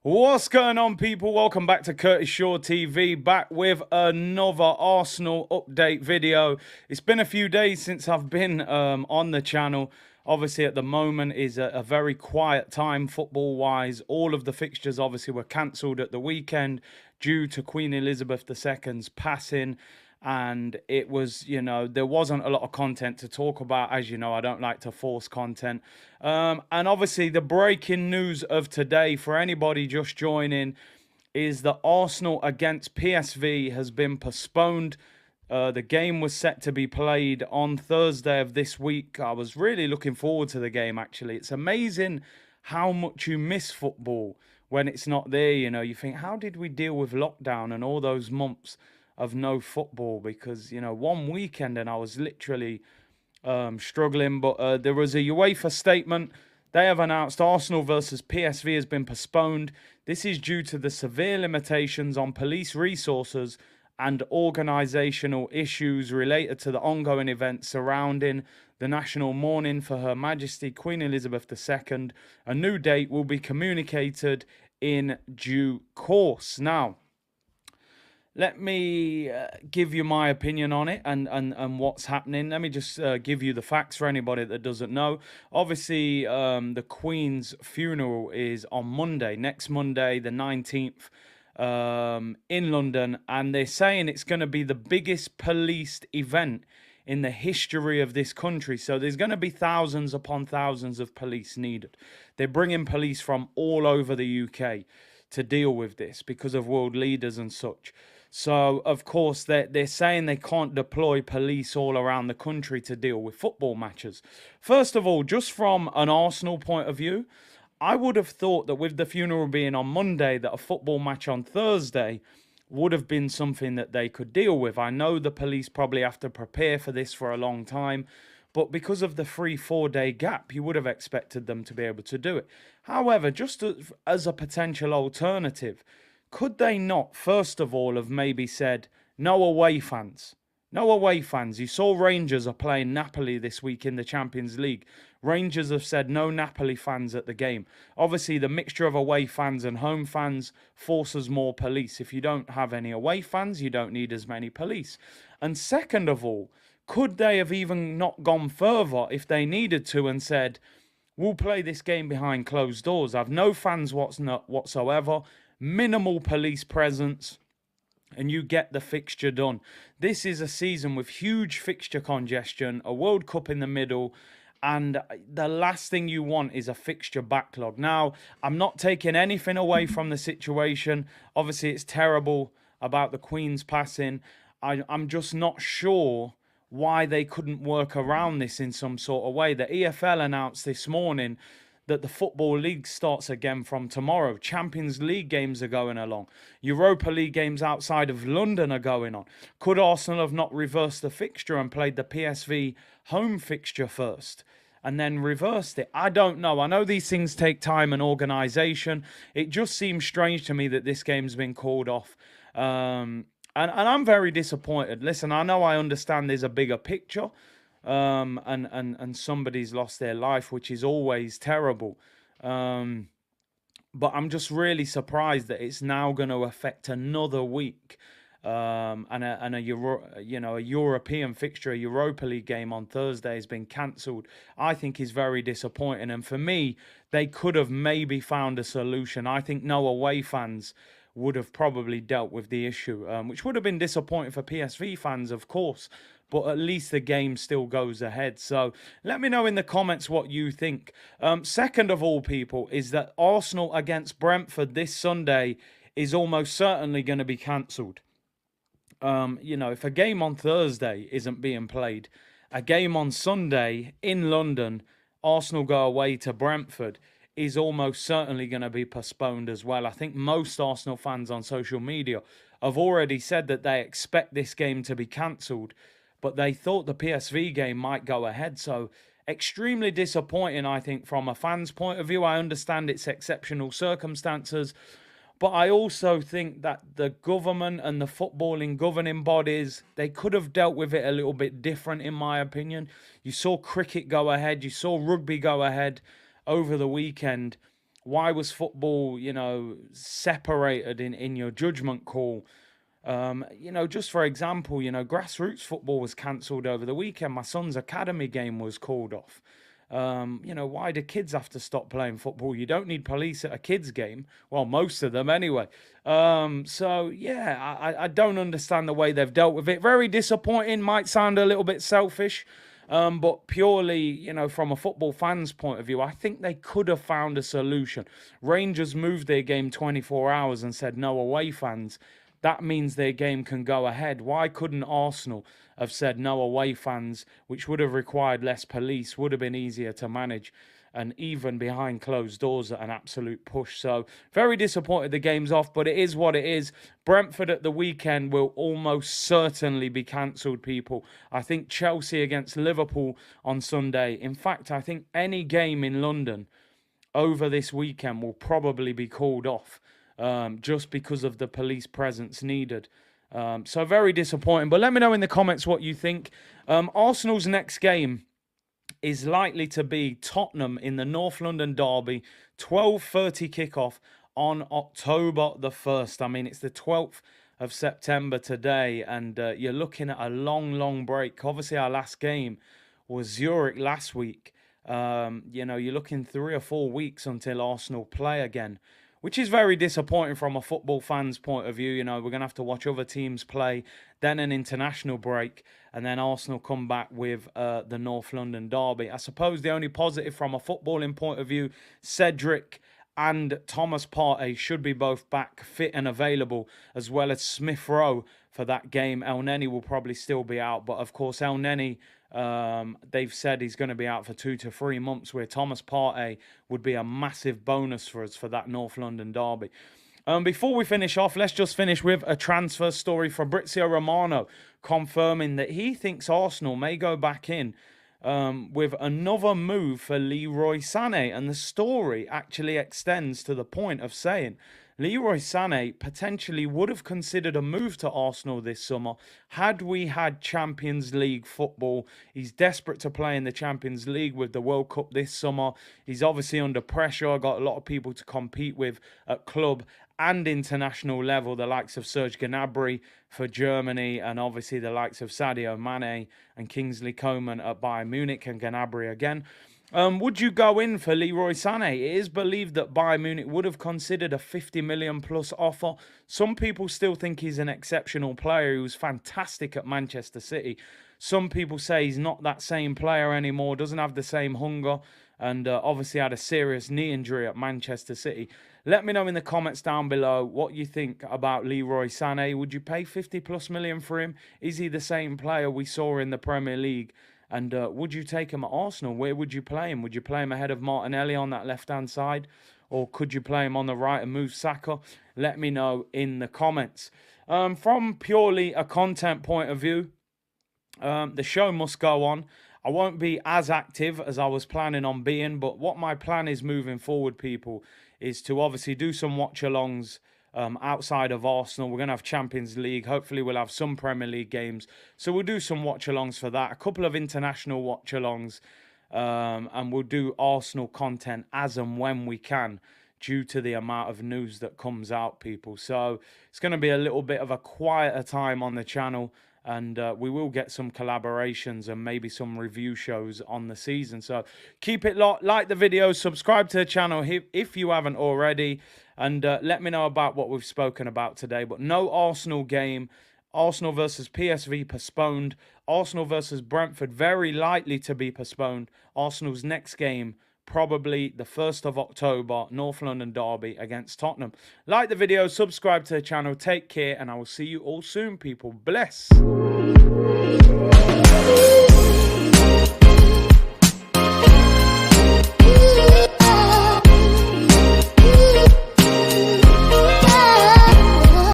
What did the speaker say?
What's going on, people? Welcome back to Curtis Shaw TV, back with another Arsenal update video. It's been a few days since I've been on the channel. Obviously, at the moment is a very quiet time football-wise. All of the fixtures obviously were cancelled at the weekend due to Queen Elizabeth II's passing. And it was, there wasn't a lot of content to talk about. As you know, I don't like to force content. And obviously, the breaking news of today, for anybody just joining, is that Arsenal against PSV has been postponed. The game was set to be played on Thursday of this week. I was really looking forward to the game, actually. It's amazing how much you miss football when it's not there. You think, how did we deal with lockdown and all those months of no football? Because, one weekend and I was literally struggling. But there was a UEFA statement. They have announced Arsenal versus PSV has been postponed. This is due to the severe limitations on police resources and organisational issues related to the ongoing events surrounding the national mourning for Her Majesty Queen Elizabeth II. A new date will be communicated in due course. Now, let me give you my opinion on it and what's happening. Let me just give you the facts for anybody that doesn't know. Obviously, the Queen's funeral is on Monday, next Monday, the 19th, in London. And they're saying it's going to be the biggest policed event in the history of this country. So there's going to be thousands upon thousands of police needed. They're bringing police from all over the UK to deal with this because of world leaders and such. So, of course, they're saying they can't deploy police all around the country to deal with football matches. First of all, just from an Arsenal point of view, I would have thought that with the funeral being on Monday, that a football match on Thursday would have been something that they could deal with. I know the police probably have to prepare for this for a long time, but because of the 3-4 day gap, you would have expected them to be able to do it. However, just as a potential alternative, could they not, first of all, have maybe said, no away fans? No away fans. You saw Rangers are playing Napoli this week in the Champions League. Rangers have said no Napoli fans at the game. Obviously, the mixture of away fans and home fans forces more police. If you don't have any away fans, you don't need as many police. And second of all, could they have even not gone further if they needed to and said, we'll play this game behind closed doors. I've no fans whatsoever, minimal police presence, and you get the fixture done. This is a season with huge fixture congestion, a World Cup in the middle, and the last thing you want is a fixture backlog. Now, I'm not taking anything away from the situation. Obviously, it's terrible about the Queen's passing. I'm just not sure why they couldn't work around this in some sort of way. The EFL announced this morning that the Football League starts again from tomorrow. Champions League games are going along. Europa League games outside of London are going on. Could Arsenal have not reversed the fixture and played the PSV home fixture first and then reversed it? I don't know. I know these things take time and organisation. It just seems strange to me that this game's been called off. And I'm very disappointed. Listen, I know, I understand there's a bigger picture. And somebody's lost their life, which is always terrible. But I'm just really surprised that it's now going to affect another week. And a European fixture, a Europa League game on Thursday has been cancelled. I think is very disappointing. And for me, they could have maybe found a solution. I think no away fans would have probably dealt with the issue, which would have been disappointing for PSV fans, of course, but at least the game still goes ahead. So let me know in the comments what you think. Second of all, people, is that Arsenal against Brentford this Sunday is almost certainly going to be cancelled. If a game on Thursday isn't being played, a game on Sunday in London, Arsenal go away to Brentford, is almost certainly going to be postponed as well. I think most Arsenal fans on social media have already said that they expect this game to be cancelled, but they thought the PSV game might go ahead. So extremely disappointing, I think, from a fan's point of view. I understand it's exceptional circumstances, but I also think that the government and the footballing governing bodies, they could have dealt with it a little bit different, in my opinion. You saw cricket go ahead. You saw rugby go ahead over the weekend. Why was football, separated in your judgment call? Just for example, grassroots football was cancelled over the weekend. My son's academy game was called off. Why do kids have to stop playing football? You don't need police at a kids game. Well, most of them anyway. I don't understand the way they've dealt with it. Very disappointing. Might sound a little bit selfish. But purely, from a football fan's point of view, I think they could have found a solution. Rangers moved their game 24 hours and said no away fans. That means their game can go ahead. Why couldn't Arsenal have said no away fans, which would have required less police, would have been easier to manage, and even behind closed doors at an absolute push? So very disappointed the game's off, but it is what it is. Brentford at the weekend will almost certainly be cancelled, people. I think Chelsea against Liverpool on Sunday. In fact, I think any game in London over this weekend will probably be called off. Just because of the police presence needed. So very disappointing. But let me know in the comments what you think. Arsenal's next game is likely to be Tottenham in the North London derby, 12:30 kickoff on October the 1st. I mean, it's the 12th of September today, and you're looking at a long, long break. Obviously, our last game was Zurich last week. You're looking 3 or 4 weeks until Arsenal play again, which is very disappointing from a football fan's point of view. We're going to have to watch other teams play, then an international break, and then Arsenal come back with the North London derby. I suppose the only positive from a footballing point of view, Cedric and Thomas Partey should be both back fit and available, as well as Smith Rowe for that game. El Neni will probably still be out, but of course El Neni, they've said he's going to be out for 2 to 3 months, where Thomas Partey would be a massive bonus for us for that North London derby. Before we finish off, let's just finish with a transfer story. Fabrizio Romano confirming that he thinks Arsenal may go back in with another move for Leroy Sane. And the story actually extends to the point of saying Leroy Sane potentially would have considered a move to Arsenal this summer had we had Champions League football. He's desperate to play in the Champions League with the World Cup this summer. He's obviously under pressure, got a lot of people to compete with at club and international level, the likes of Serge Gnabry for Germany, and obviously the likes of Sadio Mane and Kingsley Coman at Bayern Munich, and Gnabry again. Would you go in for Leroy Sane? It is believed that Bayern Munich would have considered a 50 million plus offer. Some people still think he's an exceptional player. He was fantastic at Manchester City. Some people say he's not that same player anymore, doesn't have the same hunger, and obviously had a serious knee injury at Manchester City. Let me know in the comments down below what you think about Leroy Sane. Would you pay 50 plus million for him? Is he the same player we saw in the Premier League? And would you take him at Arsenal? Where would you play him? Would you play him ahead of Martinelli on that left-hand side? Or could you play him on the right and move Saka? Let me know in the comments. From purely a content point of view, the show must go on. I won't be as active as I was planning on being, but what my plan is moving forward, people, is to obviously do some watch-alongs outside of Arsenal. We're going to have Champions League. Hopefully we'll have some Premier League games. So we'll do some watch-alongs for that. A couple of international watch-alongs. And we'll do Arsenal content as and when we can, due to the amount of news that comes out, people. So it's going to be a little bit of a quieter time on the channel. And we will get some collaborations and maybe some review shows on the season. So keep it locked. Like the video, subscribe to the channel if you haven't already. And let me know about what we've spoken about today. But no Arsenal game. Arsenal versus PSV postponed. Arsenal versus Brentford very likely to be postponed. Arsenal's next game probably the 1st of October, North London derby against Tottenham. Like the video, subscribe to the channel, take care, and I will see you all soon, people. Bless.